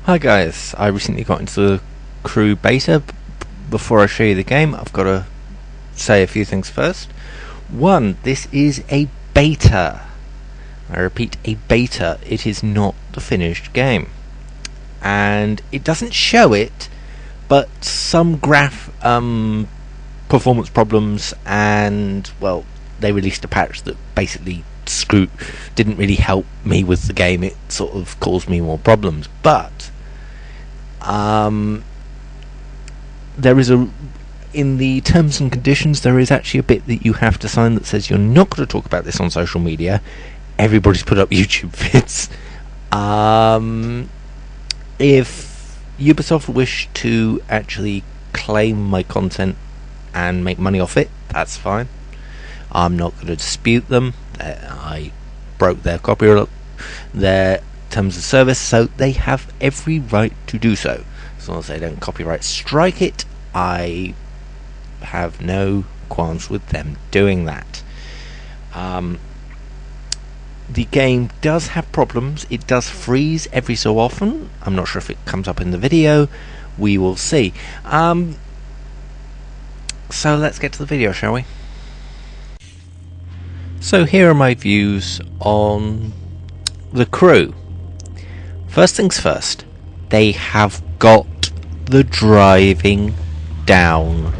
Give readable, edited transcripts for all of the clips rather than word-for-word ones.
Hi guys, I recently got into the Crew beta. Before I show you the game, I've got to say a few things first. One, this is a beta. I repeat, a beta. It is not the finished game. And it doesn't show it, but some performance problems, and, well, they released a patch that basically didn't really help me with the game. It sort of caused me more problems, but there is in the terms and conditions there is actually a bit that you have to sign that says you're not going to talk about this on social media. Everybody's put up YouTube vids. If Ubisoft wish to actually claim my content and make money off it, that's fine. I'm not going to dispute them. I broke their their terms of service, so they have every right to do so. As long as they don't copyright strike it, I have no qualms with them doing that. The game does have problems. It does freeze every so often. I'm not sure if it comes up in the video. We will see. So let's get to the video, shall we? So here are my views on the Crew. First things first, they have got the driving down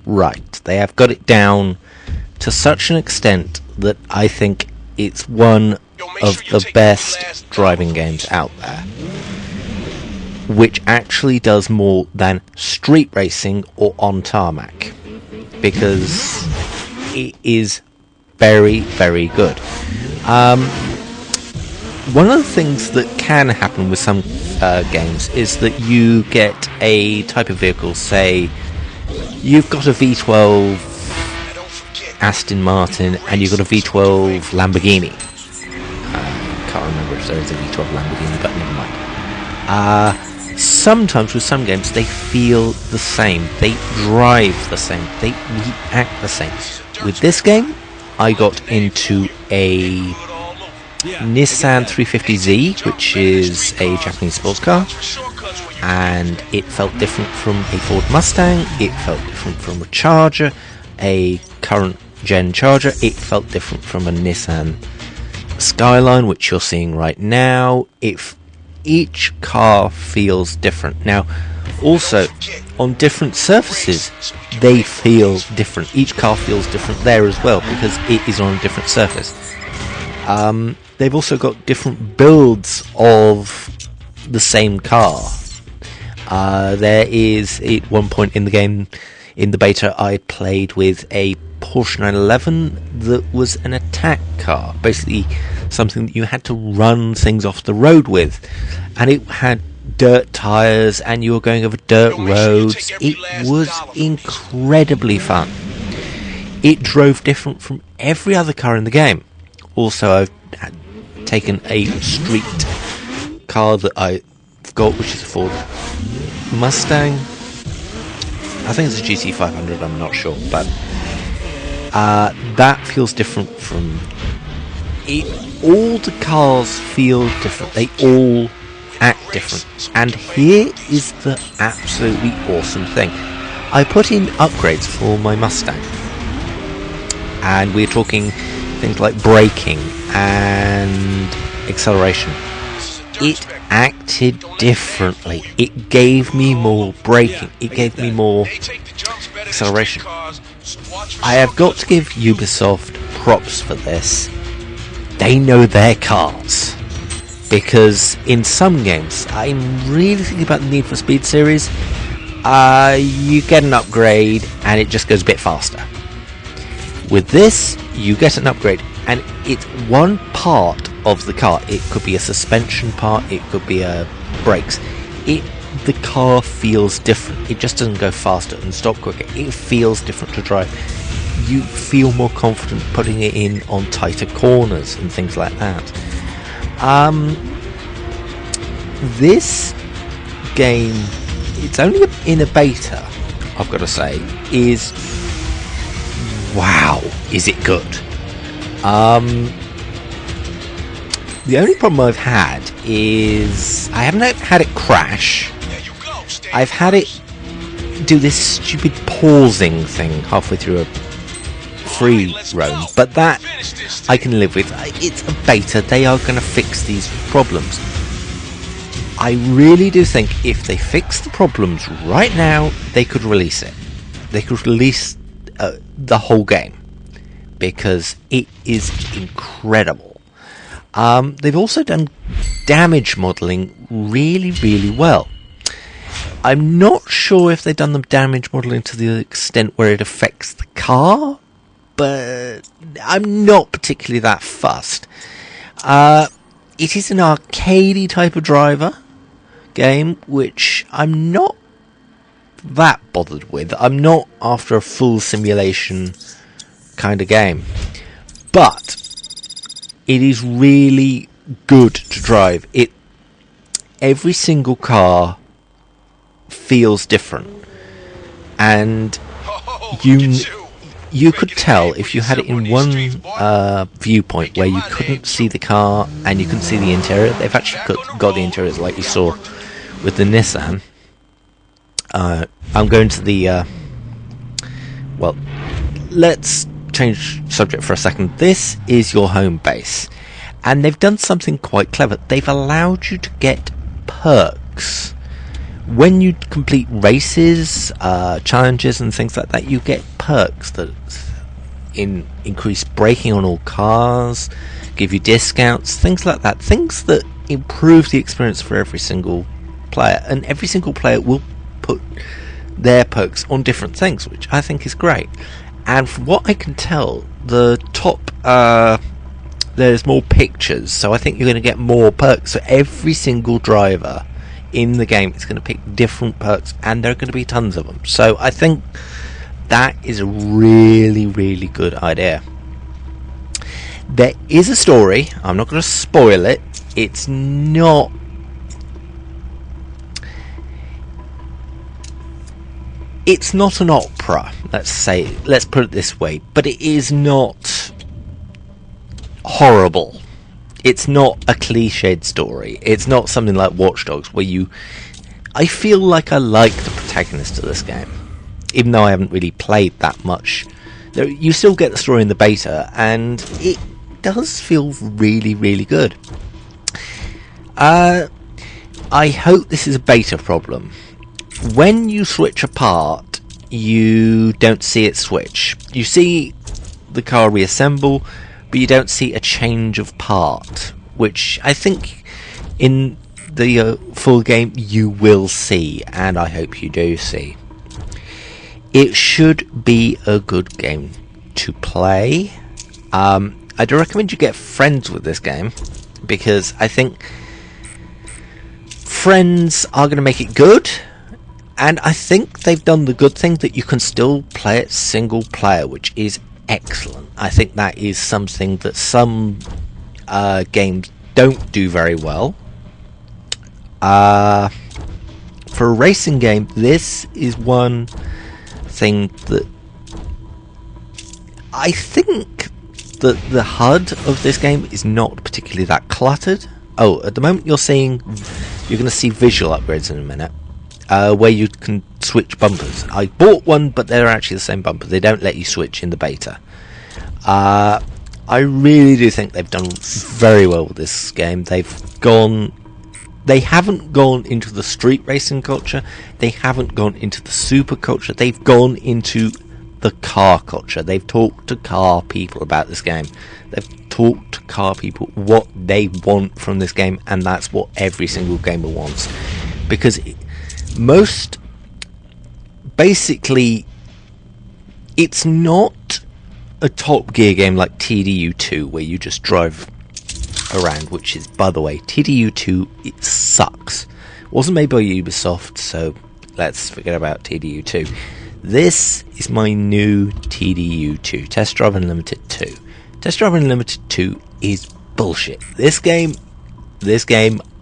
right. They have got it down to such an extent that I think it's one of the best driving games out there, which actually does more than street racing or on tarmac, because it is very, very good. One of the things that can happen with some games is that you get a type of vehicle, say you've got a V12 Aston Martin and you've got a V12 Lamborghini. Can't remember if there is a V12 Lamborghini, but never mind. Sometimes with some games they feel the same, they drive the same, they react the same. With this game, I got into a Nissan 350Z, which is a Japanese sports car, and it felt different from a Ford Mustang, it felt different from a Charger, a current gen Charger, it felt different from a Nissan Skyline, which you're seeing right now. Each car feels different. Now, also, on different surfaces, they feel different. Each car feels different there as well, because it is on a different surface. They've also got different builds of the same car. There is, at one point in the game, in the beta, I played with a Porsche 911 that was an attack car. Basically, something that you had to run things off the road with. And it had dirt tyres, and you were going over dirt roads. It was incredibly fun. It drove different from every other car in the game. Also, I've taken a street car that I've got, which is a Ford Mustang. I think it's a GT500, I'm not sure, but that feels different from it. All the cars feel different, they all act different, and here is the absolutely awesome thing. I put in upgrades for my Mustang, and we're talking things like braking and acceleration. It acted differently. It gave me more braking, it gave me more acceleration. I have got to give Ubisoft props for this. They know their cars, because in some games, I'm really thinking about the Need for Speed series, you get an upgrade and it just goes a bit faster. With this, you get an upgrade and it's one part of the car. It could be a suspension part, it could be a brakes. The car feels different. It just doesn't go faster and stop quicker. It feels different to drive. You feel more confident putting it in on tighter corners and things like that. This game, it's only in a beta, I've got to say, is wow, is it good. The only problem I've had is I haven't had it crash. I've had it do this stupid pausing thing halfway through a free roam, but that I can live with. It's a beta. They are going to fix these problems. I really do think if they fix the problems right now, they could release it. They could release the whole game, because it is incredible. They've also done damage modelling really, really well. I'm not sure if they've done the damage modelling to the extent where it affects the car, but I'm not particularly that fussed. It is an arcadey type of driver game, which I'm not that bothered with. I'm not after a full simulation kind of game, but it is really good to drive. Every single car feels different, and you could tell if you had it in one viewpoint where you couldn't see the car and you couldn't see the interior. They've actually got the interiors like you saw with the Nissan. I'm going to the well, let's change subject for a second. This is your home base, and they've done something quite clever. They've allowed you to get perks when you complete races, challenges and things like that. You get perks that increase braking on all cars, give you discounts, things like that, things that improve the experience for every single player, and every single player will put their perks on different things, which I think is great. And from what I can tell, the top there's more pictures, so I think you're going to get more perks. So every single driver in the game is going to pick different perks, and there are going to be tons of them. So I think that is a really, really good idea. There is a story. I'm not going to spoil it. It's not an opera, let's put it this way, but it is not horrible. It's not a cliched story. It's not something like Watch Dogs where I feel like I like the protagonist of this game, even though I haven't really played that much. You still get the story in the beta, and it does feel really, really good. I hope this is a beta problem. When you switch a part, you don't see it switch. You see the car reassemble, but you don't see a change of part, which I think in the full game you will see, and I hope you do see. It should be a good game to play. I do recommend you get friends with this game, because I think friends are going to make it good. And I think they've done the good thing that you can still play it single player, which is excellent. I think that is something that some games don't do very well. For a racing game, this is one thing that I think that the HUD of this game is not particularly that cluttered. Oh, at the moment you're going to see visual upgrades in a minute. Where you can switch bumpers. I bought one, but they're actually the same bumper. They don't let you switch in the beta. I really do think they've done very well with this game. They haven't gone into the street racing culture. They haven't gone into the super culture. They've gone into the car culture. They've talked to car people about this game. They've talked to car people what they want from this game, and that's what every single gamer wants. Because basically, it's not a Top Gear game like TDU2 where you just drive around, which is, by the way, TDU2, it sucks. It wasn't made by Ubisoft, so let's forget about TDU2. This is my new TDU2, Test Drive Unlimited 2. Test Drive Unlimited 2 is bullshit. This game,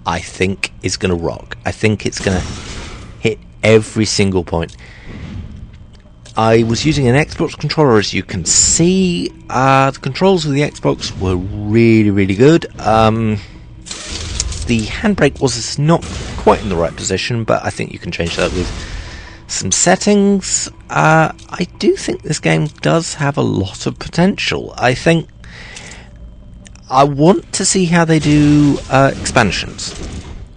I think, is going to rock. I think it's going to hit every single point. I was using an Xbox controller, as you can see. The controls of the Xbox were really, really good. The handbrake was not quite in the right position, but I think you can change that with some settings. I do think this game does have a lot of potential. I want to see how they do expansions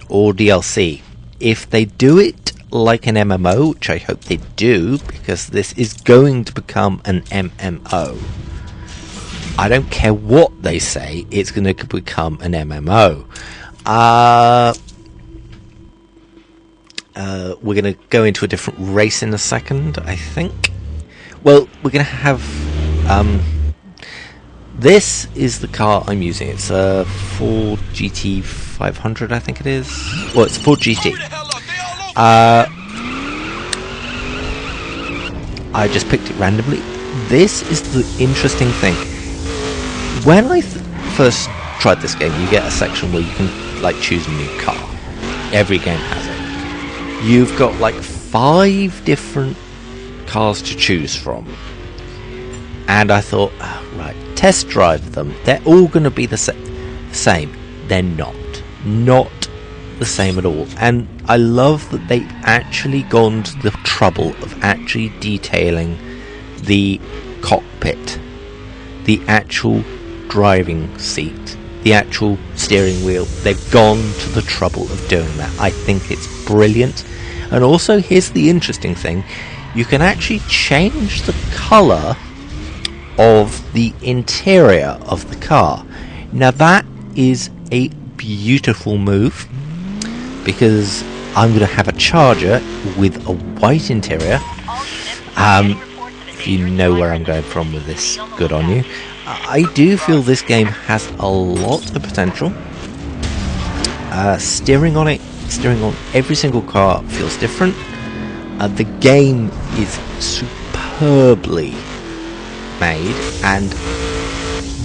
or DLC. If they do it like an MMO, which I hope they do, because this is going to become an MMO. I don't care what they say, it's going to become an MMO. We're going to go into a different race in a second, I think. Well, we're going to have... this is the car I'm using. It's a Ford GT 500, I think it is. Well, it's a Ford GT. I just picked it randomly. This is the interesting thing. When I first tried this game, you get a section where you can like choose a new car. Every game has it. You've got like 5 different cars to choose from. And I thought, right, test drive them. They're all going to be the same. They're not. Not the same at all. And I love that they've actually gone to the trouble of actually detailing the cockpit, the actual driving seat, the actual steering wheel. They've gone to the trouble of doing that. I think it's brilliant. And also, here's the interesting thing. You can actually change the colour of the interior of the car. Now that is a beautiful move, because I'm going to have a Charger with a white interior. If you know where I'm going from with this, good on you. I do feel this game has a lot of potential. Steering on every single car feels different. The game is superbly made, and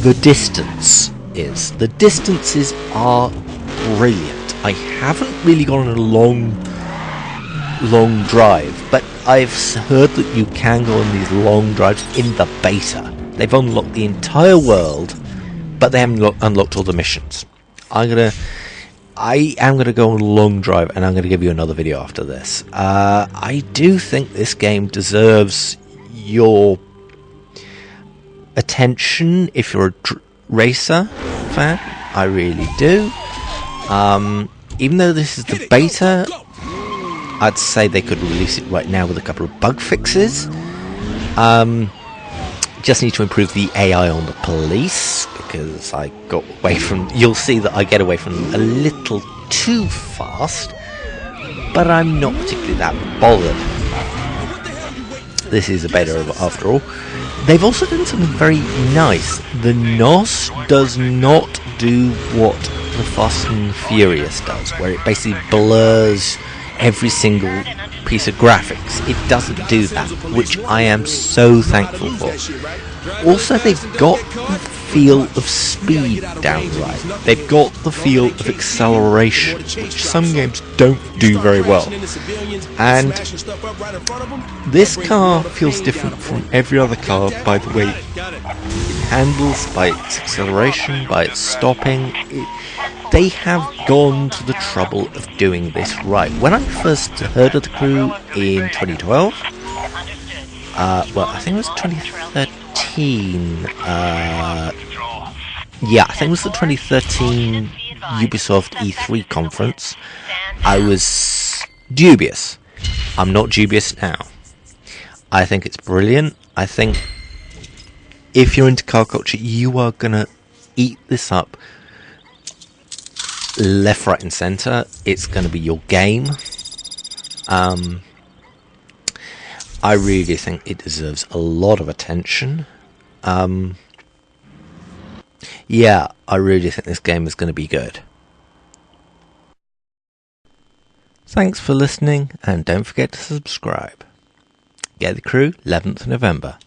the distances are brilliant. I haven't really gone on a long drive, but I've heard that you can go on these long drives in the beta. They've unlocked the entire world, but they haven't unlocked all the missions. I am gonna go on a long drive, and I'm gonna give you another video after this. I do think this game deserves your attention if you're a racer fan. I really do. Even though this is the beta, I'd say they could release it right now with a couple of bug fixes. Just need to improve the AI on the police, because I got away from... You'll see that I get away from them a little too fast, but I'm not particularly that bothered. This is a beta after all. They've also done something very nice. The NOS does not do what the Fast and Furious does, where it basically blurs every single piece of graphics. It doesn't do that, which I am so thankful for. Also, they've got the feel of speed down right. They've got the feel of acceleration, which some games don't do very well. And this car feels different from every other car by the way it handles, by its acceleration, by its stopping. They have gone to the trouble of doing this right. When I first heard of the crew in 2012, well, I think it was 2013. Yeah, I think it was the 2013 Ubisoft E3 conference. I was dubious. I'm not dubious now. I think it's brilliant. I think if you're into car culture, you are gonna eat this up left, right and centre. It's going to be your game. I really think it deserves a lot of attention. Yeah, I really think this game is going to be good. Thanks for listening, and don't forget to subscribe. Get the Crew, 11th November.